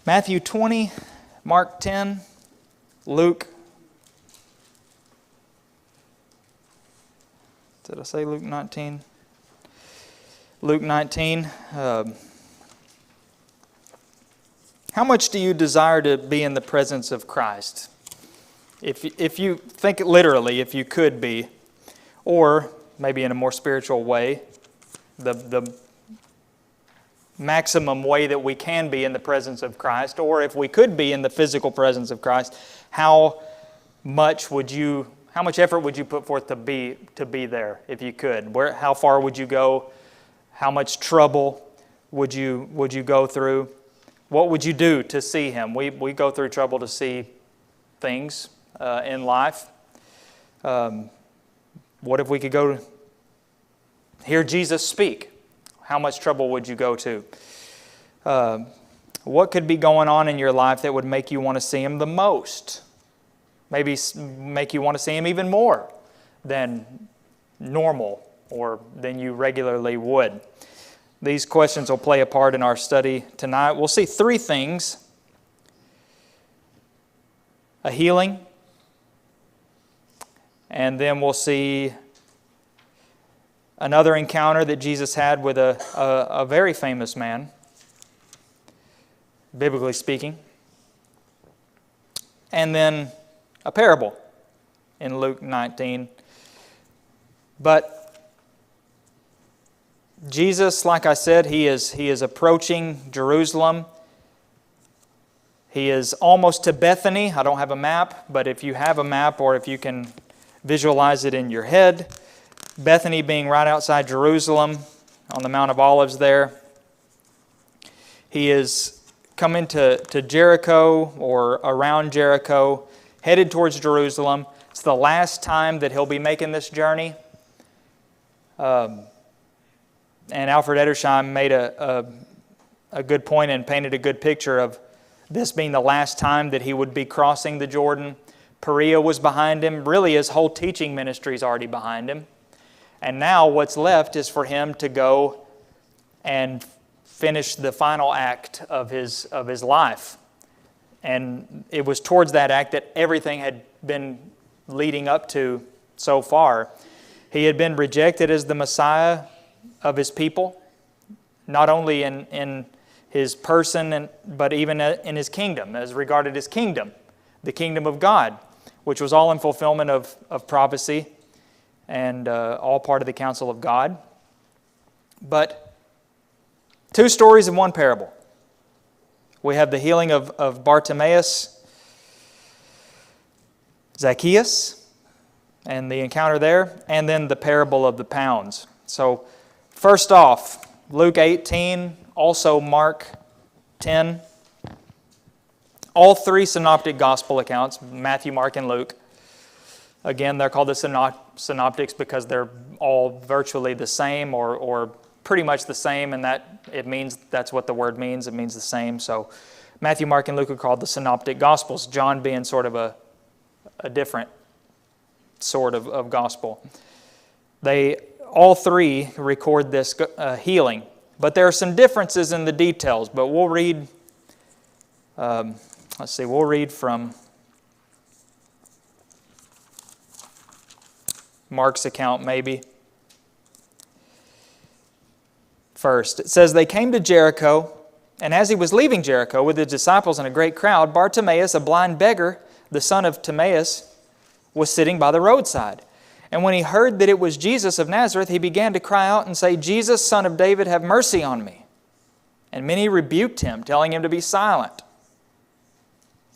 Matthew 20, Mark 10, Luke. Did I say Luke 19? Luke 19. How much do you desire to be in the presence of Christ? If you think literally, if you could be, or maybe in a more spiritual way, the maximum way that we can be in the presence of Christ, or if we could be in the physical presence of Christ, how much effort would you put forth to be there if you could? How far would you go? How much trouble would you go through? What would you do to see Him? We go through trouble to see things in life. What if we could go hear Jesus speak? How much trouble would you go to? What could be going on in your life that would make you want to see Him the most? Maybe make you want to see Him even more than normal or than you regularly would. These questions will play a part in our study tonight. We'll see three things: a healing, and then we'll see another encounter that Jesus had with a very famous man, biblically speaking, and then a parable in Luke 19. But Jesus, like I said, He is approaching Jerusalem. He is almost to Bethany. I don't have a map, but if you have a map or if you can visualize it in your head, Bethany being right outside Jerusalem on the Mount of Olives there. He is coming to Jericho or around Jericho, headed towards Jerusalem. It's the last time that He'll be making this journey. And Alfred Edersheim made a good point and painted a good picture of this being the last time that he would be crossing the Jordan. Perea was behind him. Really, his whole teaching ministry is already behind him. And now what's left is for him to go and finish the final act of his life. And it was towards that act that everything had been leading up to so far. He had been rejected as the Messiah of His people, not only in His person, but even in His kingdom, as regarded His kingdom, the kingdom of God, which was all in fulfillment of prophecy and all part of the counsel of God. But two stories in one parable. We have the healing of Bartimaeus, Zacchaeus, and the encounter there, and then the parable of the pounds. So first off, Luke 18, also Mark 10. All three synoptic gospel accounts, Matthew, Mark, and Luke. Again, they're called the synoptics because they're all virtually the same or pretty much the same, and that's what the word means. It means the same. So Matthew, Mark, and Luke are called the synoptic gospels, John being sort of a different sort of gospel. They all three record this healing, but there are some differences in the details. But we'll read. We'll read from Mark's account maybe. First, it says, they came to Jericho, and as He was leaving Jericho with His disciples and a great crowd, Bartimaeus, a blind beggar, the son of Timaeus, was sitting by the roadside. And when he heard that it was Jesus of Nazareth, he began to cry out and say, Jesus, Son of David, have mercy on me. And many rebuked him, telling him to be silent.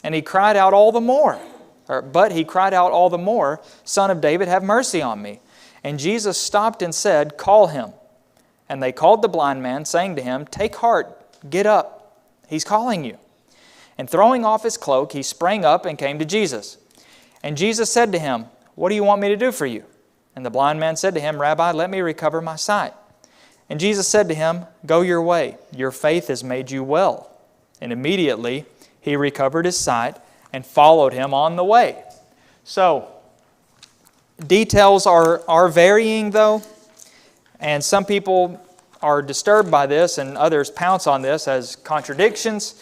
And he cried out all the more, Son of David, have mercy on me. And Jesus stopped and said, call him. And they called the blind man, saying to him, take heart, get up, he's calling you. And throwing off his cloak, he sprang up and came to Jesus. And Jesus said to him, what do you want me to do for you? And the blind man said to him, Rabbi, let me recover my sight. And Jesus said to him, go your way, your faith has made you well. And immediately he recovered his sight and followed him on the way. So, details are varying though, and some people are disturbed by this and others pounce on this as contradictions.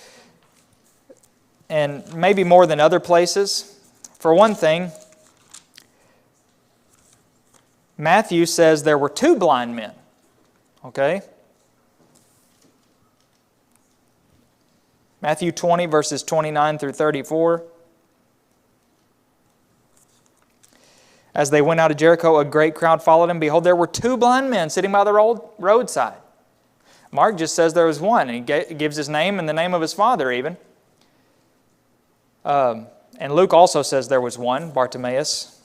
and maybe more than other places. For one thing, Matthew says there were 2 blind men. Okay? Matthew 20, verses 29 through 34. As they went out of Jericho, a great crowd followed him. Behold, there were 2 blind men sitting by the roadside. Mark just says there was one, and he gives his name and the name of his father even. And Luke also says there was one, Bartimaeus.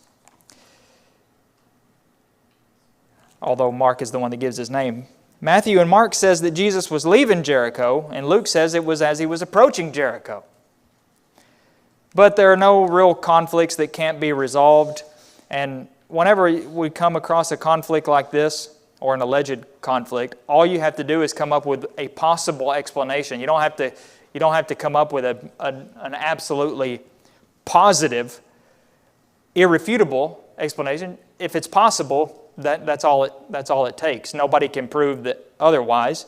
Although Mark is the one that gives his name. Matthew and Mark says that Jesus was leaving Jericho, and Luke says it was as he was approaching Jericho. But there are no real conflicts that can't be resolved. And whenever we come across a conflict like this, or an alleged conflict, all you have to do is come up with a possible explanation. You don't have to come up with an absolutely positive, irrefutable explanation. If it's possible, that's all it takes. Nobody can prove that otherwise.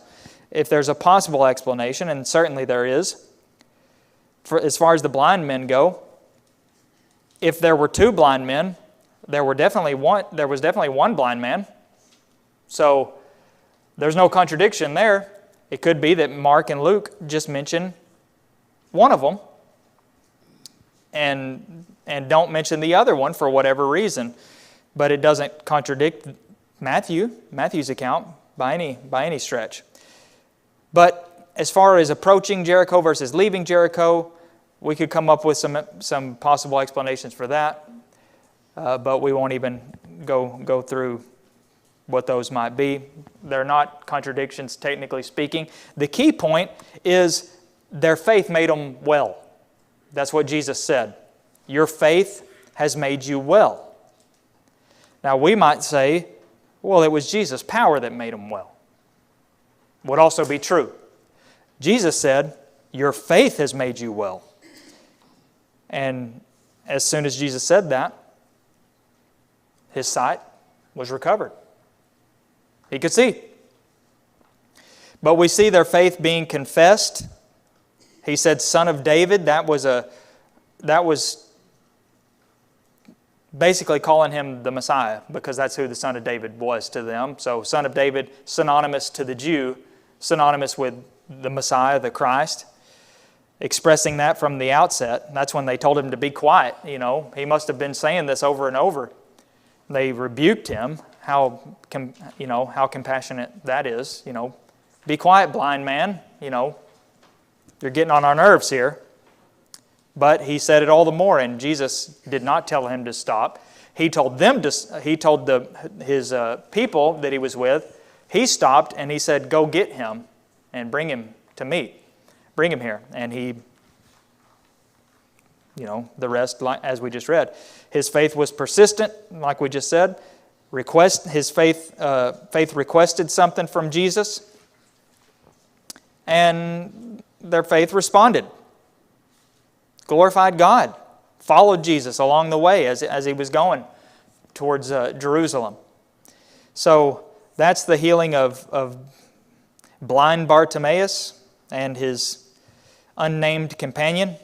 If there's a possible explanation, and certainly there is, as far as the blind men go, if there were 2 blind men, there was definitely one blind man. So there's no contradiction there. It could be that Mark and Luke just mention one of them and don't mention the other one for whatever reason. But it doesn't contradict Matthew's account by any stretch. But as far as approaching Jericho versus leaving Jericho, we could come up with some possible explanations for that. But we won't even go through what those might be. They're not contradictions, technically speaking. The key point is their faith made them well. That's what Jesus said. Your faith has made you well. Now we might say, well, it was Jesus' power that made them well. Would also be true. Jesus said, your faith has made you well. And as soon as Jesus said that, his sight was recovered. He could see. But we see their faith being confessed. He said, Son of David. That was basically calling him the Messiah, because that's who the Son of David was to them. So Son of David, synonymous to the Jew, synonymous with the Messiah, the Christ. Expressing that from the outset. That's when they told him to be quiet. He must have been saying this over and over. They rebuked him. How compassionate that is. Be quiet, blind man. You're getting on our nerves here. But he said it all the more, and Jesus did not tell him to stop. He told his people that he was with. He stopped and he said, "Go get him and bring him to me. Bring him here." And he, the rest, as we just read, his faith was persistent, like we just said. His faith requested something from Jesus, and their faith responded. Glorified God, followed Jesus along the way as he was going towards Jerusalem. So that's the healing of blind Bartimaeus and his unnamed companion,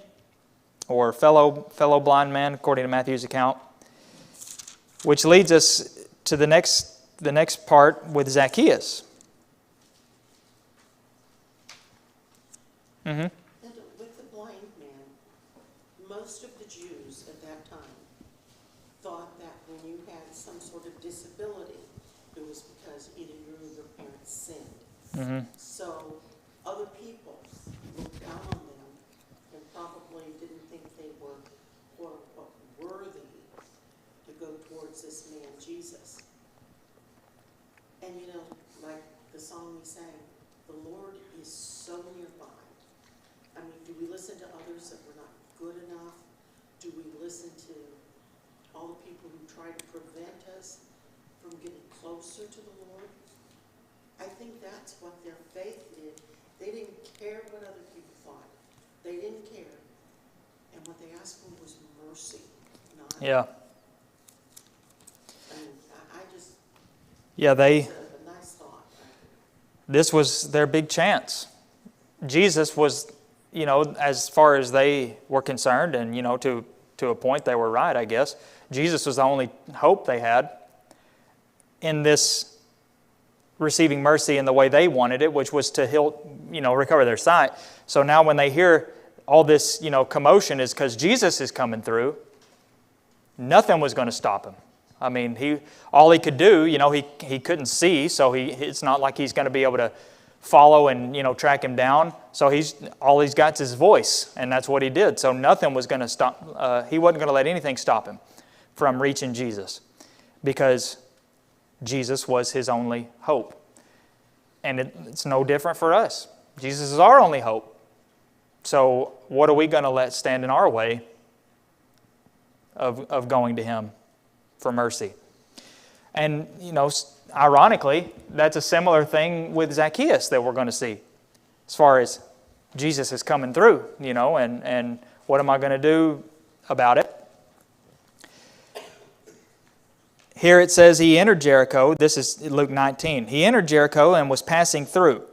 or fellow blind man, according to Matthew's account. Which leads us to the next part with Zacchaeus. Mm-hmm. And with the blind man, most of the Jews at that time thought that when you had some sort of disability, it was because either you or your parents sinned. Mm-hmm. So other people looked down on them and probably didn't think they were quote-unquote worthy to go towards this man Jesus. And like the song we sang, the Lord is so nearby. I mean, do we listen to others that we're not good enough? Do we listen to all the people who try to prevent us from getting closer to the Lord? I think that's what their faith did. They didn't care what other people thought. They didn't care. And what they asked for was mercy, not... Yeah. And I just... Yeah, It's a nice thought. this was their big chance. Jesus was as far as they were concerned, and, to a point they were right, I guess, Jesus was the only hope they had in this receiving mercy in the way they wanted it, which was to recover their sight. So now when they hear all this, commotion is because Jesus is coming through, nothing was going to stop him. I mean, all he could do, he couldn't see, so it's not like he's going to be able to follow and, track him down. So all he's got is his voice, and that's what he did. So nothing was going to stop, he wasn't going to let anything stop him from reaching Jesus, because Jesus was his only hope. And it's no different for us. Jesus is our only hope. So what are we going to let stand in our way of going to him for mercy? And, ironically, that's a similar thing with Zacchaeus that we're going to see, as far as Jesus is coming through, and what am I going to do about it? Here it says he entered Jericho. This is Luke 19. He entered Jericho and was passing through.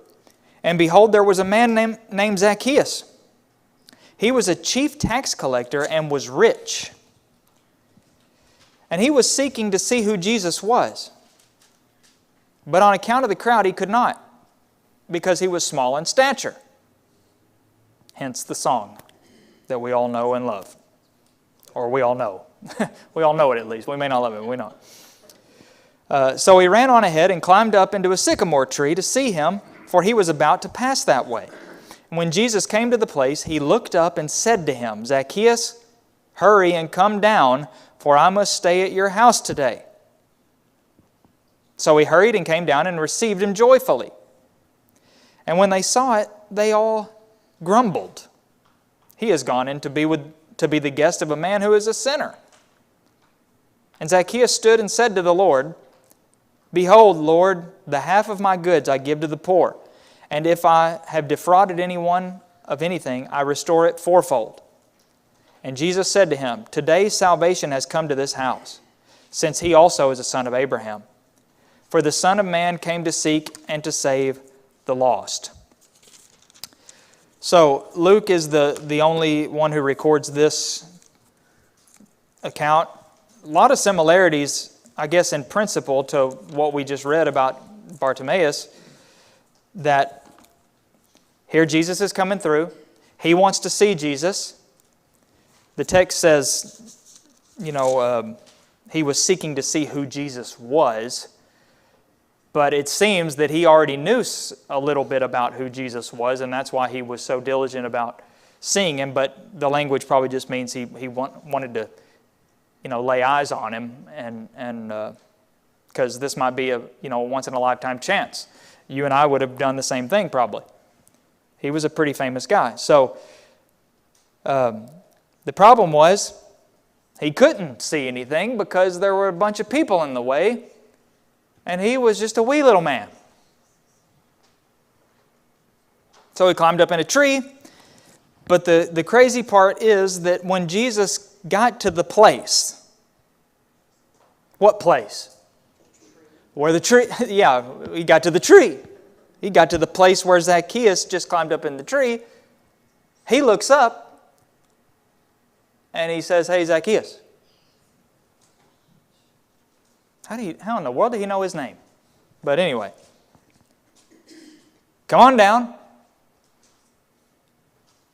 And behold, there was a man named Zacchaeus. He was a chief tax collector and was rich. And he was seeking to see who Jesus was. But on account of the crowd, he could not, because he was small in stature. Hence the song that we all know and love. Or we all know. We all know it at least. We may not love it, but we know it. So he ran on ahead and climbed up into a sycamore tree to see him, for he was about to pass that way. And when Jesus came to the place, he looked up and said to him, Zacchaeus, hurry and come down, for I must stay at your house today. So he hurried and came down and received him joyfully. And when they saw it, they all grumbled. He has gone in to be the guest of a man who is a sinner. And Zacchaeus stood and said to the Lord, Behold, Lord, the half of my goods I give to the poor, and if I have defrauded anyone of anything, I restore it fourfold. And Jesus said to him, Today salvation has come to this house, since he also is a son of Abraham. For the Son of Man came to seek and to save the lost. So Luke is the only one who records this account. A lot of similarities, I guess, in principle to what we just read about Bartimaeus, that here Jesus is coming through. He wants to see Jesus. The text says, he was seeking to see who Jesus was. But it seems that he already knew a little bit about who Jesus was, and that's why he was so diligent about seeing him. But the language probably just means he wanted to, lay eyes on him, and because this might be a once in a lifetime chance. You and I would have done the same thing probably. He was a pretty famous guy. So the problem was he couldn't see anything because there were a bunch of people in the way. And he was just a wee little man. So he climbed up in a tree. But the crazy part is that when Jesus got to the place, what place? Where the tree, yeah, he got to the tree. He got to the place where Zacchaeus just climbed up in the tree. He looks up and he says, Hey, Zacchaeus. How in the world did he know his name? But anyway, come on down.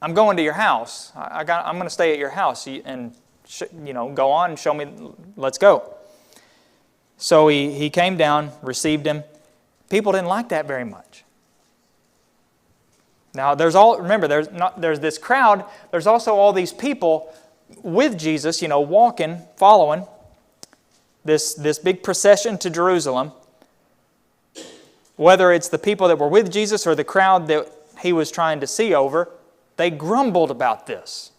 I'm going to your house. I'm going to stay at your house, and go on and show me. Let's go. So he came down, received him. People didn't like that very much. Now remember there's this crowd. There's also all these people with Jesus, walking, following. This big procession to Jerusalem, whether it's the people that were with Jesus or the crowd that he was trying to see over, they grumbled about this.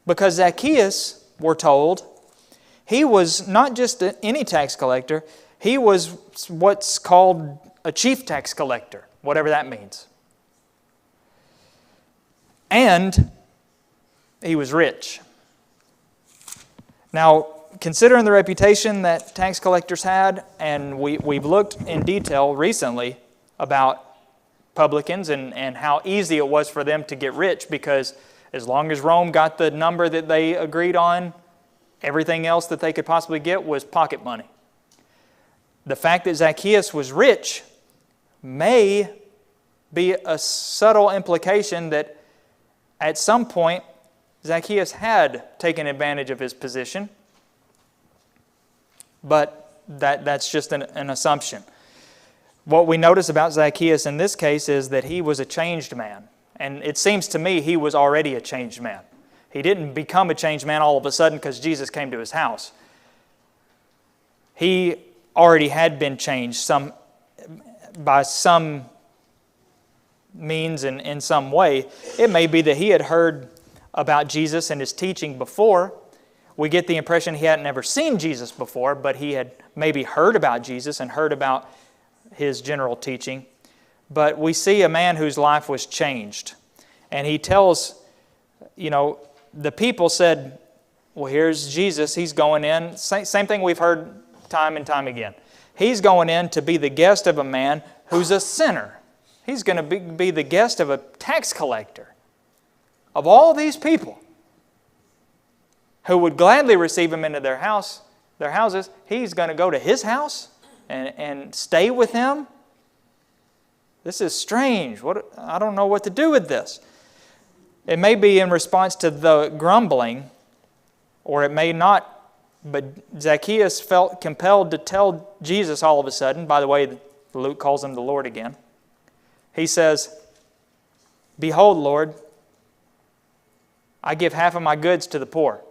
Because Zacchaeus, we're told, he was not just any tax collector, he was what's called a chief tax collector, whatever that means. And he was rich. Now, considering the reputation that tax collectors had, and we've looked in detail recently about publicans and how easy it was for them to get rich, because as long as Rome got the number that they agreed on, everything else that they could possibly get was pocket money. The fact that Zacchaeus was rich may be a subtle implication that at some point Zacchaeus had taken advantage of his position, but that's just an assumption. What we notice about Zacchaeus in this case is that he was a changed man. And it seems to me he was already a changed man. He didn't become a changed man all of a sudden because Jesus came to his house. He already had been changed by some means and in some way. It may be that he had heard about Jesus and his teaching before. We get the impression he hadn't never seen Jesus before, but he had maybe heard about Jesus and heard about his general teaching. But we see a man whose life was changed. And he tells, the people said, well, here's Jesus, he's going in. Same thing we've heard time and time again. He's going in to be the guest of a man who's a sinner. He's going to be the guest of a tax collector. Of all these people who would gladly receive him into their houses, he's going to go to his house and stay with him? This is strange. I don't know what to do with this. It may be in response to the grumbling, or it may not. But Zacchaeus felt compelled to tell Jesus all of a sudden. By the way, Luke calls him the Lord again. He says, "Behold, Lord, I give half of my goods to the poor.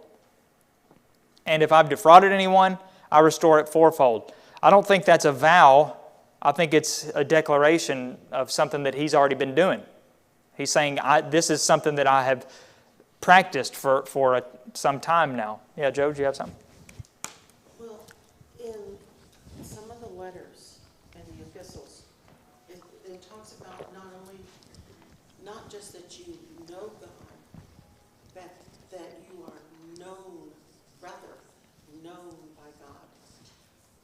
And if I've defrauded anyone, I restore it fourfold." I don't think that's a vow. I think it's a declaration of something that he's already been doing. He's saying, this is something that I have practiced for some time now. Yeah, Joe, do you have something? Well, in some of the letters and the epistles, it talks about not just that you know God, but that you are known by God.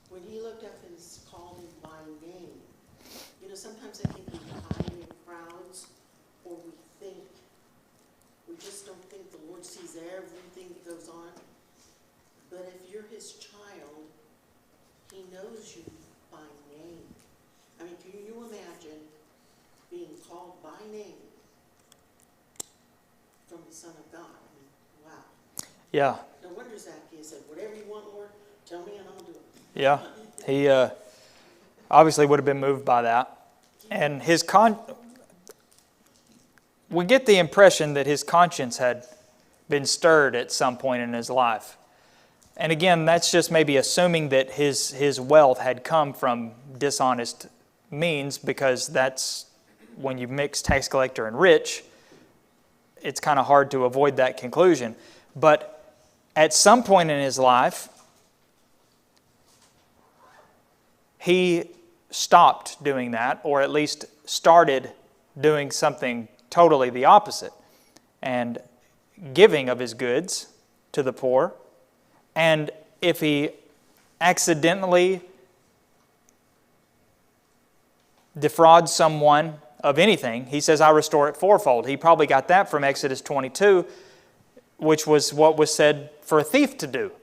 When he looked up and called him by name, sometimes I think we hide in crowds, or we just don't think the Lord sees everything that goes on. But if you're his child, he knows you by name. I mean, can you imagine being called by name from the Son of God? I mean, wow. Yeah. No wonder Zacchaeus said, "Whatever you want, Lord, tell me and I'll do it." Yeah. He obviously would have been moved by that. And we get the impression that his conscience had been stirred at some point in his life. And again, that's just maybe assuming that his wealth had come from dishonest means, because that's when you mix tax collector and rich, it's kind of hard to avoid that conclusion. But at some point in his life, he stopped doing that, or at least started doing something totally the opposite, and giving of his goods to the poor. And if he accidentally defrauds someone of anything, he says, "I restore it fourfold." He probably got that from Exodus 22, which was what was said for a thief to do.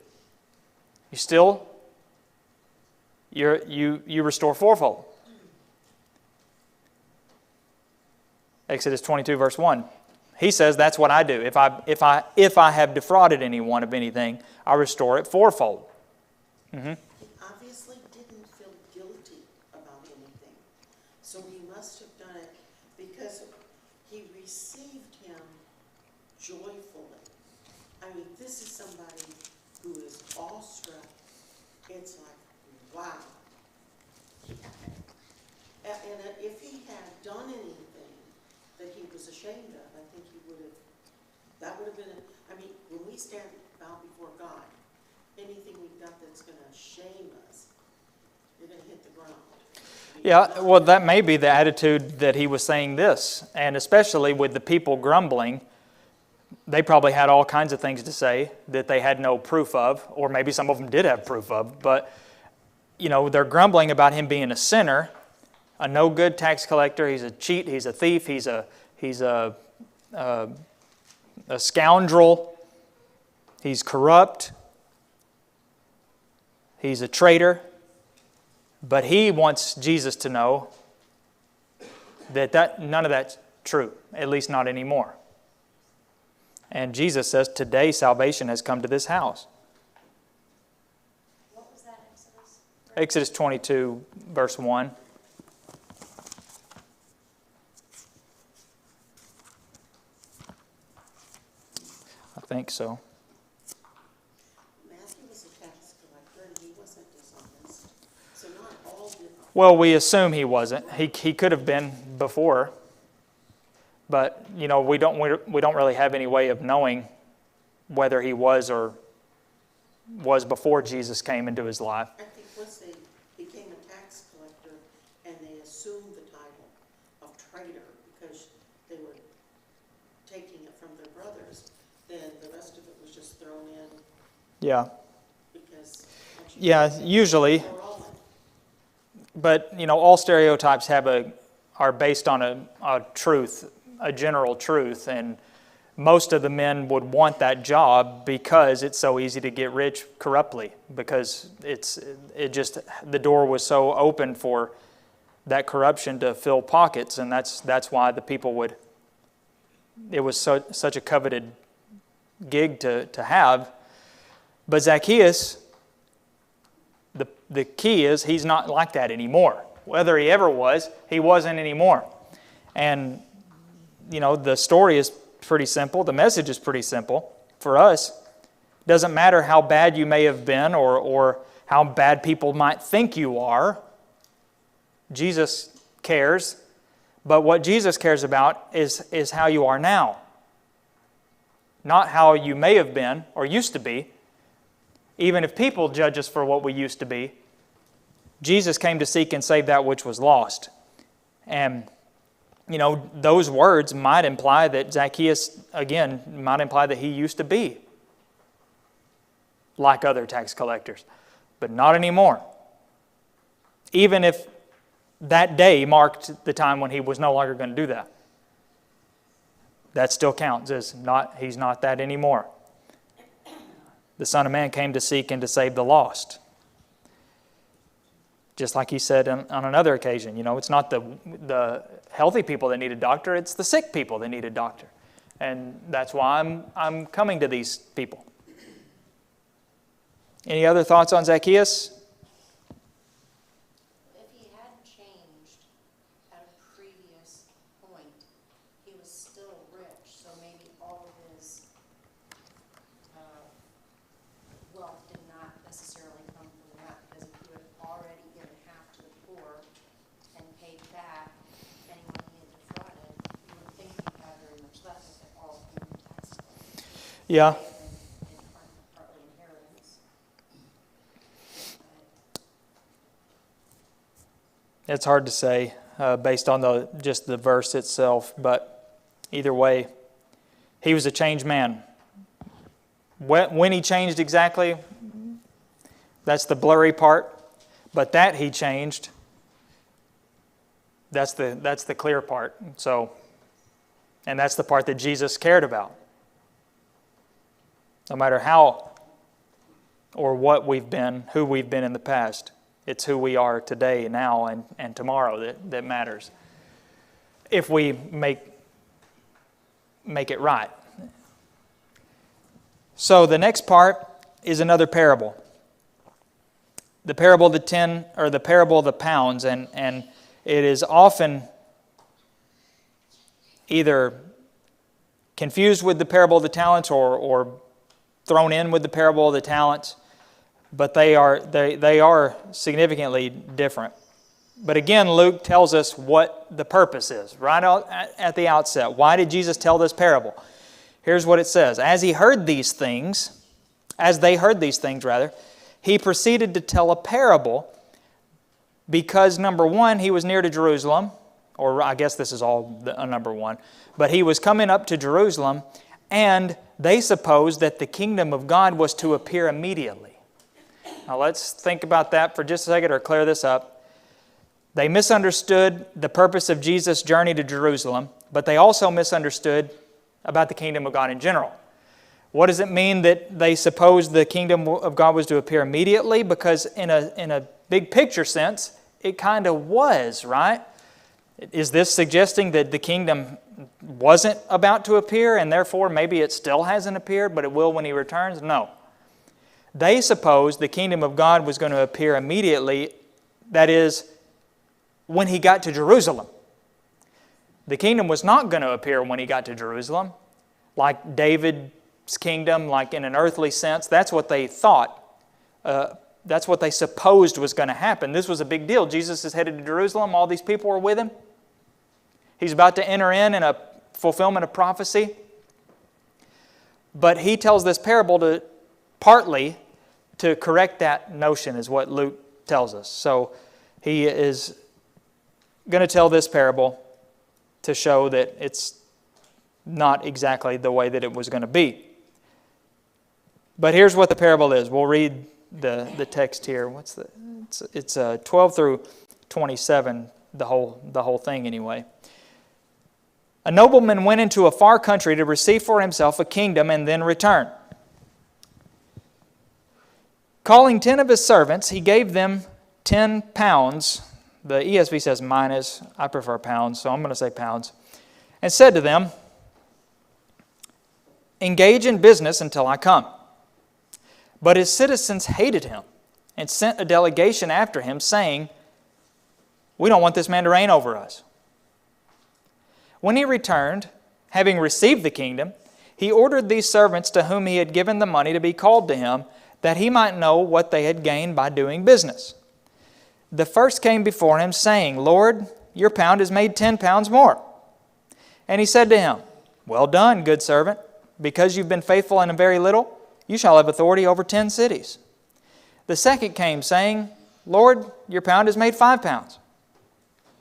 You restore fourfold. Exodus 22, verse 1. He says, that's what I do. If I have defrauded anyone of anything, I restore it fourfold. Mm-hmm. He obviously didn't feel guilty about anything. So he must have done it because he received him joyfully. I mean, this is somebody who is awestruck. It's like, wow. And if he had done anything that he was ashamed of, I think that would have been, when we stand out before God, anything we've got that's going to shame us, you're going to hit the ground. Yeah, well, that may be the attitude that he was saying this. And especially with the people grumbling, they probably had all kinds of things to say that they had no proof of, or maybe some of them did have proof of. But, they're grumbling about him being a sinner. a no good tax collector. He's a cheat. He's a thief. He's a scoundrel. He's corrupt. He's a traitor. But he wants Jesus to know that none of that's true, at least not anymore. And Jesus says, today salvation has come to this house. What was that, Exodus? Exodus 22, verse 1. I think so. Matthew was a tax collector and he wasn't dishonest. So not all did. Well, we assume he wasn't. He could have been before. But, you know, we don't really have any way of knowing whether he was or was before Jesus came into his life. I think once they became a tax collector and they assumed the title of traitor because they were taking it from their brothers, then the rest of it was just thrown in Yeah. because. Yeah, usually. They're all in. But, you know, all stereotypes are based on a truth, a general truth, and most of the men would want that job because it's so easy to get rich corruptly, because the door was so open for that corruption to fill pockets, and that's why the people it was such a coveted gig to have. But Zacchaeus, the key is he's not like that anymore. Whether he ever was, he wasn't anymore. And, you know, the story is pretty simple. The message is pretty simple for us. It doesn't matter how bad you may have been or how bad people might think you are. Jesus cares. But what Jesus cares about is how you are now. Not how you may have been or used to be. Even if people judge us for what we used to be, Jesus came to seek and save that which was lost. And, you know, those words might imply that Zacchaeus, again, might imply that he used to be like other tax collectors, but not anymore. Even if that day marked the time when he was no longer going to do that. That still counts as he's not that anymore. The Son of Man came to seek and to save the lost. Just like he said on another occasion, you know, it's not the healthy people that need a doctor, it's the sick people that need a doctor. And that's why I'm coming to these people. Any other thoughts on Zacchaeus? If he hadn't changed at a previous point, he was still rich, so maybe all of his wealth did not necessarily come from that, because if he had already given half to the poor and paid back anyone he had defrauded, you would think he'd have very much left if it all came from tax collectors. Yeah. And partly inheritance. It's hard to say based on just the verse itself, but either way, he was a changed man. When he changed exactly, that's the blurry part, but that he changed, that's the clear part. So, and that's the part that Jesus cared about. No matter how or what we've been, who we've been in the past, it's who we are today, now, and tomorrow that matters. If we make it right. So the next part is another parable. The parable of the parable of the pounds, and it is often either confused with the parable of the talents or thrown in with the parable of the talents, but they are significantly different. But again, Luke tells us what the purpose is right at the outset. Why did Jesus tell this parable? Here's what it says. As they heard these things, he proceeded to tell a parable because, number one, he was near to Jerusalem, or I guess this is all number one, but he was coming up to Jerusalem, and they supposed that the kingdom of God was to appear immediately. Now let's think about that for just a second or clear this up. They misunderstood the purpose of Jesus' journey to Jerusalem, but they also misunderstood about the kingdom of God in general. What does it mean that they supposed the kingdom of God was to appear immediately? Because in a big picture sense, it kind of was, right? Is this suggesting that the kingdom wasn't about to appear and therefore maybe it still hasn't appeared, but it will when He returns? No. They supposed the kingdom of God was going to appear immediately, that is, when He got to Jerusalem. The kingdom was not going to appear when He got to Jerusalem, like David's kingdom, like in an earthly sense. That's what they thought. That's what they supposed was going to happen. This was a big deal. Jesus is headed to Jerusalem. All these people were with Him. He's about to enter in a fulfillment of prophecy. But He tells this parable to partly to correct that notion, is what Luke tells us. So He is going to tell this parable to show that it's not exactly the way that it was going to be. But here's what the parable is. We'll read the text here. It's 12 through 27, the whole thing anyway. A nobleman went into a far country to receive for himself a kingdom and then return. Calling 10 of his servants, he gave them 10 pounds. The ESV says minus. I prefer pounds, so I'm going to say pounds. And said to them, "Engage in business until I come." But his citizens hated him and sent a delegation after him, saying, "We don't want this man to reign over us." When he returned, having received the kingdom, he ordered these servants to whom he had given the money to be called to him, that he might know what they had gained by doing business. The first came before him, saying, "Lord, your pound is made 10 pounds more." And he said to him, "Well done, good servant. Because you've been faithful in a very little, you shall have authority over 10 cities." The second came, saying, "Lord, your pound is made 5 pounds."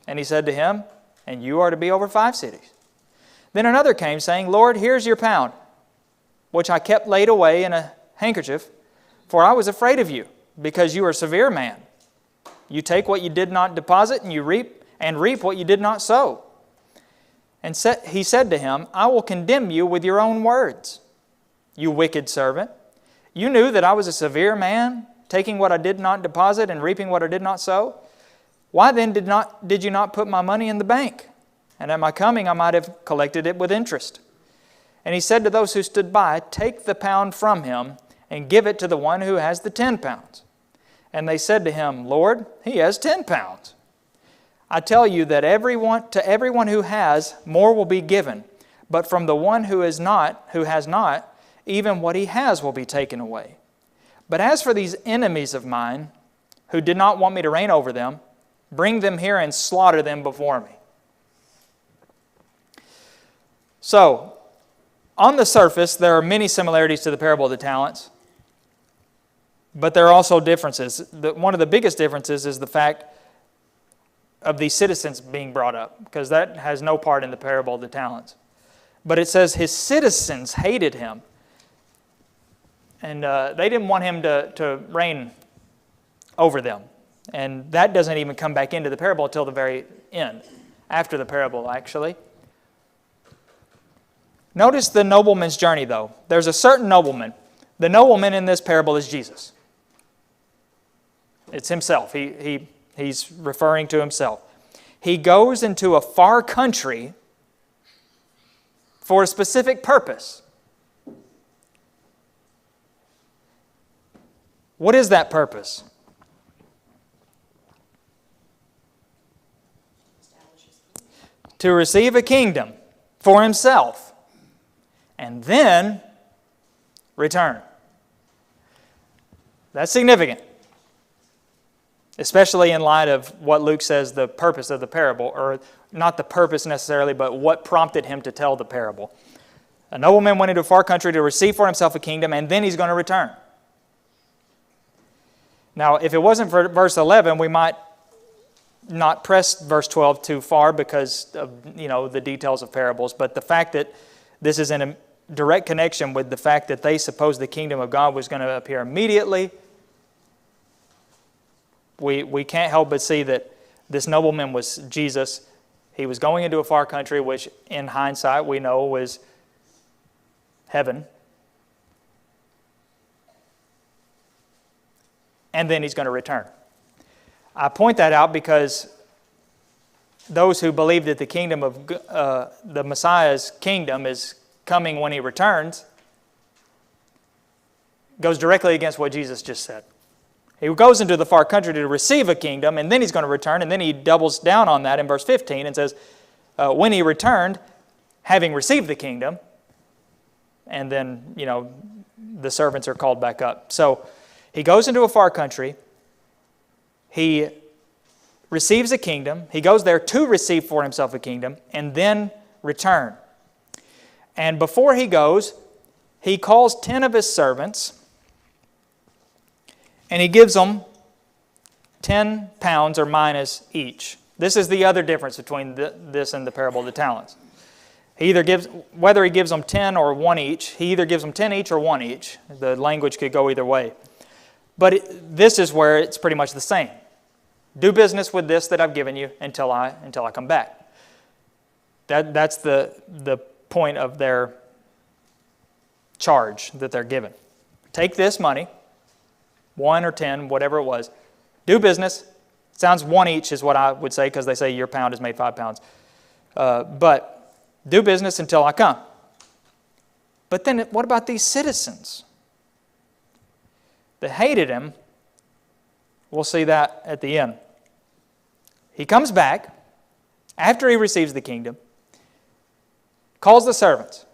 And he said to him, "And you are to be over 5 cities." Then another came, saying, "Lord, here's your pound, which I kept laid away in a handkerchief, for I was afraid of you, because you are a severe man. You take what you did not deposit, and you reap what you did not sow." And he said to him, "I will condemn you with your own words. You wicked servant. You knew that I was a severe man, taking what I did not deposit and reaping what I did not sow. Why then did you not put my money in the bank? And at my coming I might have collected it with interest." And he said to those who stood by, "Take the pound from him and give it to the one who has the 10 pounds. And they said to him, "Lord, he has 10 pounds. I tell you that to everyone who has, more will be given. But from the one who has not, even what he has will be taken away. But as for these enemies of mine, who did not want me to reign over them, bring them here and slaughter them before me." So, on the surface, there are many similarities to the parable of the talents. But there are also differences. One of the biggest differences is the fact of these citizens being brought up, because that has no part in the parable of the talents. But it says his citizens hated him. And they didn't want him to reign over them. And that doesn't even come back into the parable until the very end, after the parable, actually. Notice the nobleman's journey, though. There's a certain nobleman. The nobleman in this parable is Jesus. It's himself. He's referring to himself. He goes into a far country for a specific purpose. What is that purpose? To receive a kingdom for himself and then return. That's significant, especially in light of what Luke says the purpose of the parable, or not the purpose necessarily, but what prompted him to tell the parable. A nobleman went into a far country to receive for himself a kingdom, and then he's going to return. Now, if it wasn't for verse 11, we might not press verse 12 too far because of the details of parables, but the fact that this is in a direct connection with the fact that they supposed the kingdom of God was going to appear immediately, we can't help but see that This nobleman was Jesus. He was going into a far country, which in hindsight we know was heaven. And then he's going to return. I point that out because those who believe that the kingdom of the Messiah's kingdom is coming when he returns goes directly against what Jesus just said. He goes into the far country to receive a kingdom, and then he's going to return, and then he doubles down on that in verse 15 and says, when he returned, having received the kingdom, and then, the servants are called back up. So he goes into a far country. He receives a kingdom. He goes there to receive for himself a kingdom and then return. And before he goes, he calls 10 of his servants and he gives them 10 pounds or minas each. This is the other difference between this and the parable of the talents. Whether he gives them 10 or 1 each, he either gives them 10 each or 1 each. The language could go either way. But this is where it's pretty much the same. Do business with this that I've given you until I come back. That's the point of their charge that they're given. Take this money, 1 or 10, whatever it was. Do business. Sounds 1 each is what I would say because they say your pound is made 5 pounds. But do business until I come. But then what about these citizens that hated him? We'll see that at the end. He comes back after he receives the kingdom, calls the servants.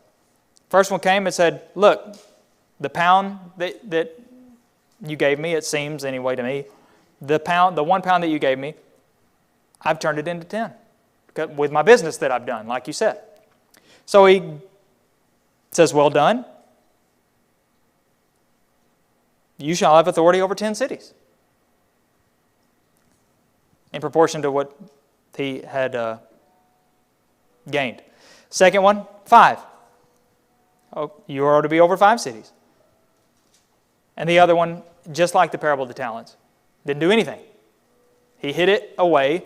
First one came and said, look, the pound that you gave me, it seems anyway to me, the 1 pound that you gave me, I've turned it into 10 with my business that I've done, like you said. So he says, well done. You shall have authority over 10 cities. In proportion to what he had gained. Second one, 5. Oh, you are to be over 5 cities. And the other one, just like the parable of the talents, didn't do anything. He hid it away.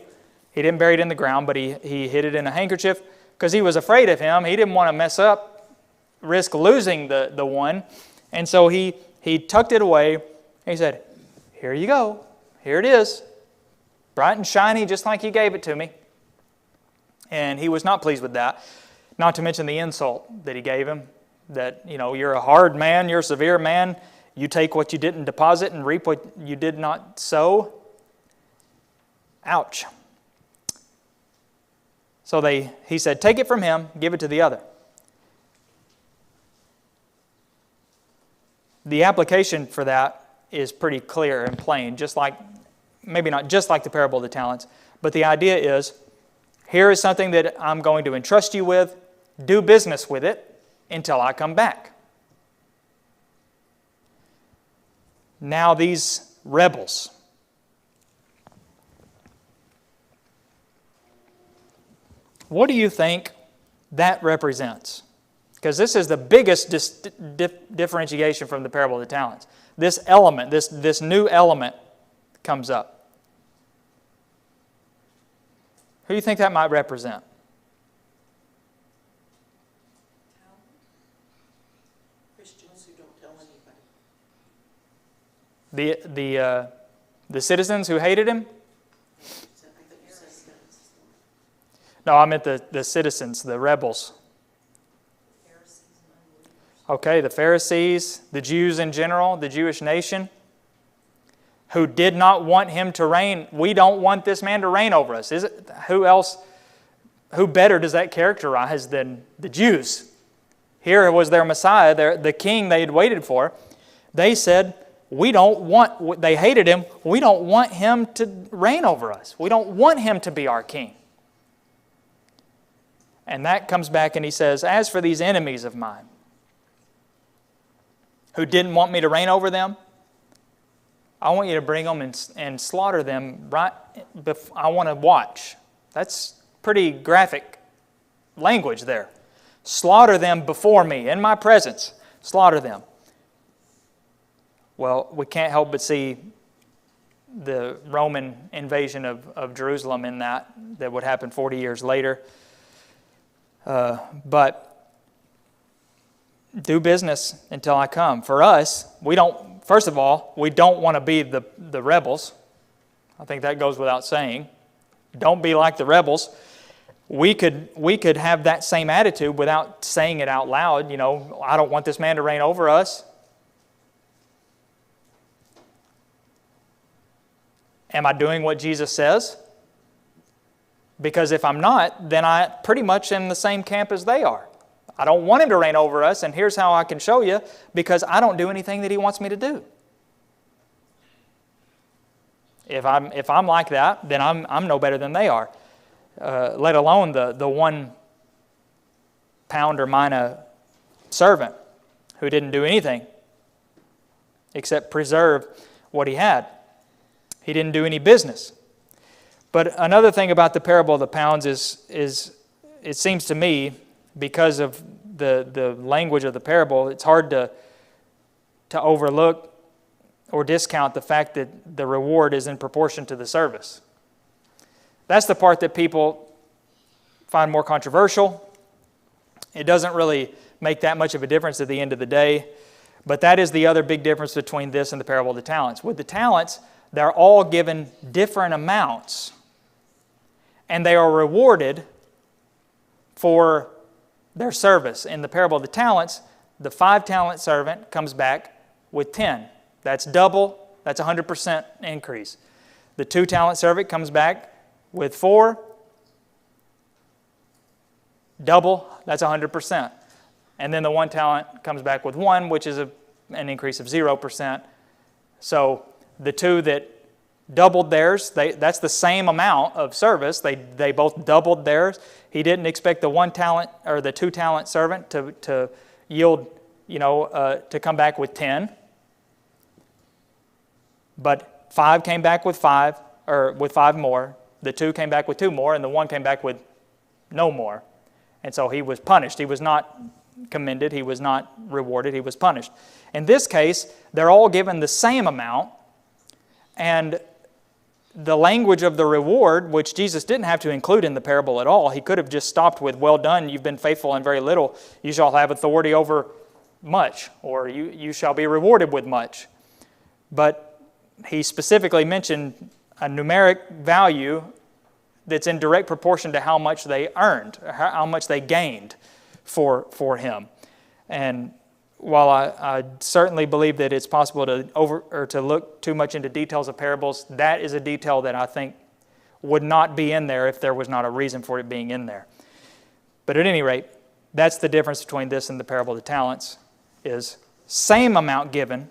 He didn't bury it in the ground, but he hid it in a handkerchief because he was afraid of him. He didn't want to mess up, risk losing the one. And so he tucked it away. And he said, here you go. Here it is. Bright and shiny, just like you gave it to me. And he was not pleased with that. Not to mention the insult that he gave him. That, you're a hard man, you're a severe man. You take what you didn't deposit and reap what you did not sow. Ouch. So he said, take it from him, give it to the other. The application for that is pretty clear and plain, maybe not just like the parable of the talents, but the idea is, here is something that I'm going to entrust you with, do business with it until I come back. Now these rebels, what do you think that represents? Because this is the biggest differentiation from the parable of the talents. This element, this new element comes up. Who do you think that might represent? Christians who don't tell anybody. The citizens who hated him? I think you said that. No, I meant the citizens, the rebels. Pharisees and unbelievers. Okay, the Pharisees, the Jews in general, the Jewish nation, who did not want him to reign. We don't want this man to reign over us. Who better does that characterize than the Jews? Here was their Messiah, the king they had waited for. They said, they hated him. We don't want him to reign over us. We don't want him to be our king. And that comes back and he says, as for these enemies of mine, who didn't want me to reign over them, I want you to bring them and slaughter them right before. I want to watch. That's pretty graphic language there. Slaughter them before me, in my presence. Slaughter them. Well, we can't help but see the Roman invasion of Jerusalem in that would happen 40 years later. But do business until I come. For us, first of all, we don't want to be the rebels. I think that goes without saying. Don't be like the rebels. We could have that same attitude without saying it out loud. You know, I don't want this man to reign over us. Am I doing what Jesus says? Because if I'm not, then I pretty much am in the same camp as they are. I don't want Him to reign over us, and here's how I can show you, because I don't do anything that He wants me to do. If I'm like that, then I'm no better than they are. Let alone the 1 pound or mina servant who didn't do anything except preserve what he had. He didn't do any business. But another thing about the parable of the pounds is it seems to me, because of the language of the parable, it's hard to overlook or discount the fact that the reward is in proportion to the service. That's the part that people find more controversial. It doesn't really make that much of a difference at the end of the day, but that is the other big difference between this and the parable of the talents. With the talents, they're all given different amounts, and they are rewarded for their service. In the parable of the talents, the 5-talent servant comes back with 10. That's double. That's 100% increase. The 2-talent servant comes back with 4. Double. That's 100%. And then the 1 talent comes back with 1, which is an increase of 0%. So the 2 that doubled theirs, that's the same amount of service. They both doubled theirs. He didn't expect the 1-talent or the 2-talent servant to yield, to come back with 10. But 5 came back with 5, or with 5 more. The 2 came back with 2 more, and the 1 came back with no more. And so he was punished. He was not commended. He was not rewarded. He was punished. In this case, they're all given the same amount, and the language of the reward, which Jesus didn't have to include in the parable at all. He could have just stopped with, "Well done, you've been faithful in very little. You shall have authority over much," or you shall be rewarded with much. But he specifically mentioned a numeric value that's in direct proportion to how much they earned, or how much they gained for him. And while I certainly believe that it's possible to look too much into details of parables, that is a detail that I think would not be in there if there was not a reason for it being in there. But at any rate, that's the difference between this and the parable of the talents, is same amount given,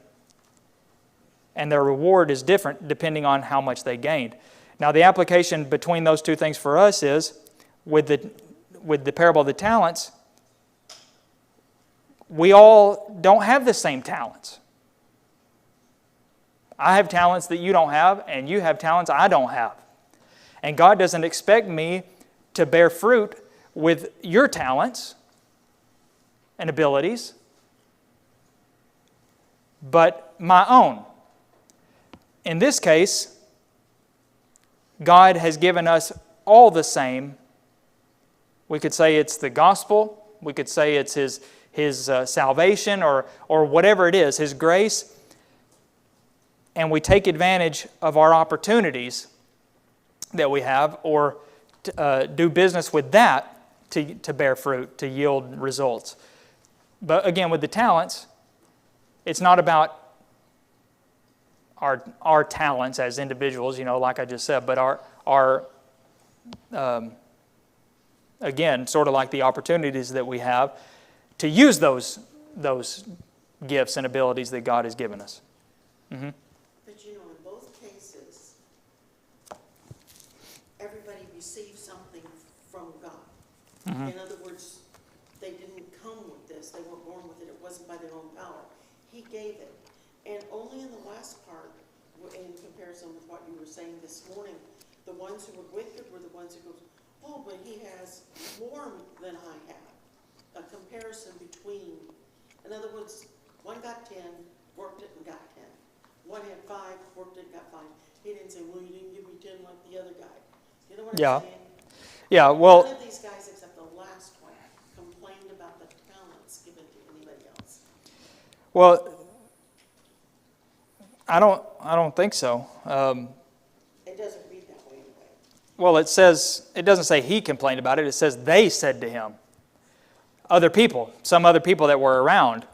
and their reward is different depending on how much they gained. Now, the application between those two things for us is, with the parable of the talents, we all don't have the same talents. I have talents that you don't have, and you have talents I don't have. And God doesn't expect me to bear fruit with your talents and abilities, but my own. In this case, God has given us all the same. We could say it's the gospel. We could say it's His salvation, or whatever it is, His grace. And we take advantage of our opportunities that we have, or do business with that to bear fruit, to yield results. But again, with the talents, it's not about our talents as individuals, like I just said, but our again, sort of like the opportunities that we have to use those gifts and abilities that God has given us. Mm-hmm. But in both cases, everybody received something from God. Mm-hmm. In other words, they didn't come with this. They weren't born with it. It wasn't by their own power. He gave it. And only in the last part, in comparison with what you were saying this morning, the ones who were wicked were the ones who go, "Oh, but he has more than I have." A comparison between, in other words, one got 10, worked it and got 10. One had 5, worked it and got 5. He didn't say, well, you didn't give me 10 like the other guy. You know what Yeah. I'm saying? Yeah, None well, of these guys, except the last one, complained about the talents given to anybody else. well, I don't think so. It doesn't read that way anyway. Well, it doesn't say he complained about it. It says they said to him. Other people, some other people that were around,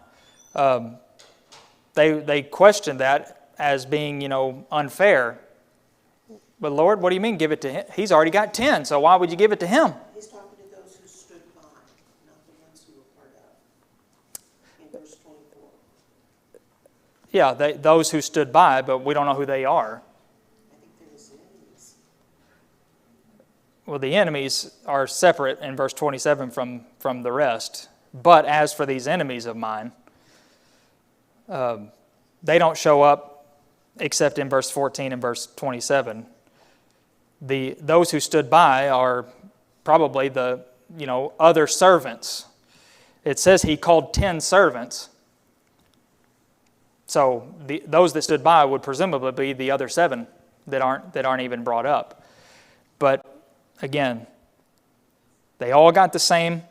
they questioned that as being, unfair. But Lord, what do you mean give it to him? He's already got 10, so why would you give it to him? He's talking to those who stood by, not the ones who were part of. In verse 24. Yeah, those who stood by, but we don't know who they are. I think they're his enemies. Well, the enemies are separate in verse 27 from the rest. But as for these enemies of mine, they don't show up except in verse 14 and verse 27. Those who stood by are probably the other servants. It says he called 10 servants. So those that stood by would presumably be the other 7 that aren't even brought up. But again, they all got the same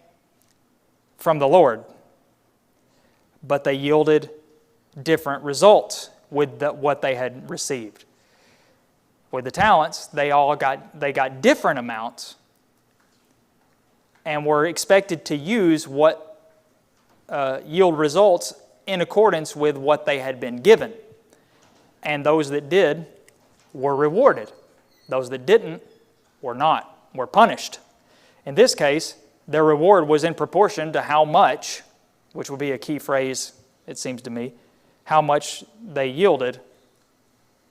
from the Lord, but they yielded different results with what they had received. With the talents, they got different amounts and were expected to use what yield results in accordance with what they had been given. And those that did were rewarded. Those that didn't were not, were punished. In this case, their reward was in proportion to how much, which would be a key phrase, it seems to me, how much they yielded,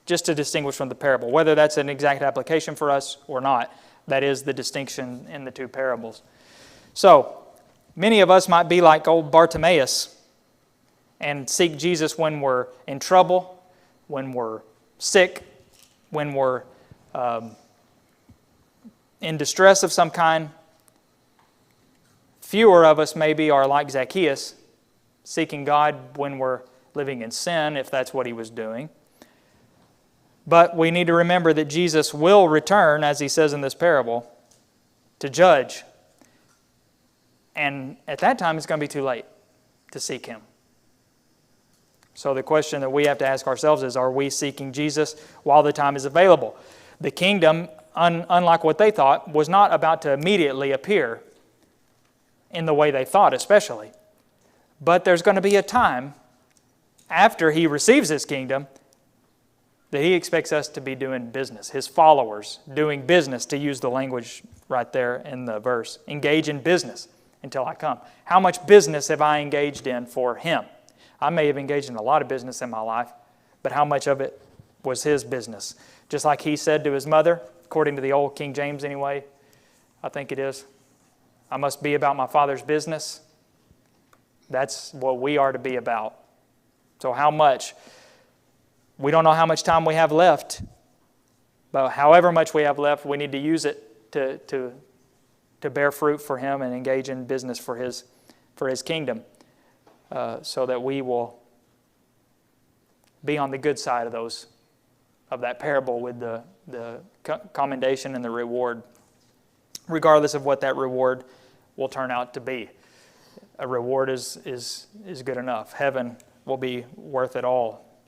just to distinguish from the parable. Whether that's an exact application for us or not, that is the distinction in the two parables. So, many of us might be like old Bartimaeus and seek Jesus when we're in trouble, when we're sick, when we're in distress of some kind. Fewer of us maybe are like Zacchaeus, seeking God when we're living in sin, if that's what he was doing. But we need to remember that Jesus will return, as he says in this parable, to judge. And at that time, it's going to be too late to seek him. So the question that we have to ask ourselves is, are we seeking Jesus while the time is available? The kingdom, unlike what they thought, was not about to immediately appear in the way they thought, especially. But there's going to be a time after he receives his kingdom that he expects us to be doing business, his followers doing business, to use the language right there in the verse. Engage in business until I come. How much business have I engaged in for him? I may have engaged in a lot of business in my life, but how much of it was his business? Just like he said to his mother, according to the old King James anyway, I think it is, I must be about my Father's business. That's what we are to be about. So how much? We don't know how much time we have left, but however much we have left, we need to use it to bear fruit for him and engage in business for his kingdom, so that we will be on the good side of that parable with the commendation and the reward, regardless of what that reward will turn out to be. A reward is good enough. Heaven will be worth it all